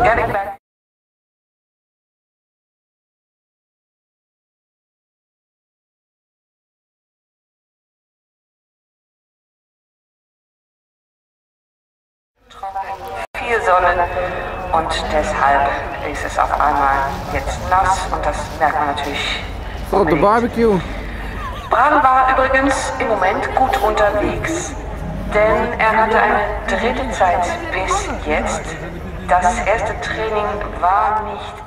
Gerne gleich. Viel Sonne und deshalb ist es auf einmal jetzt nass und das merkt man natürlich. So, der Barbecue. Bram war übrigens im Moment gut unterwegs, denn er hatte eine dritte Zeit bis jetzt. Das erste Training war nicht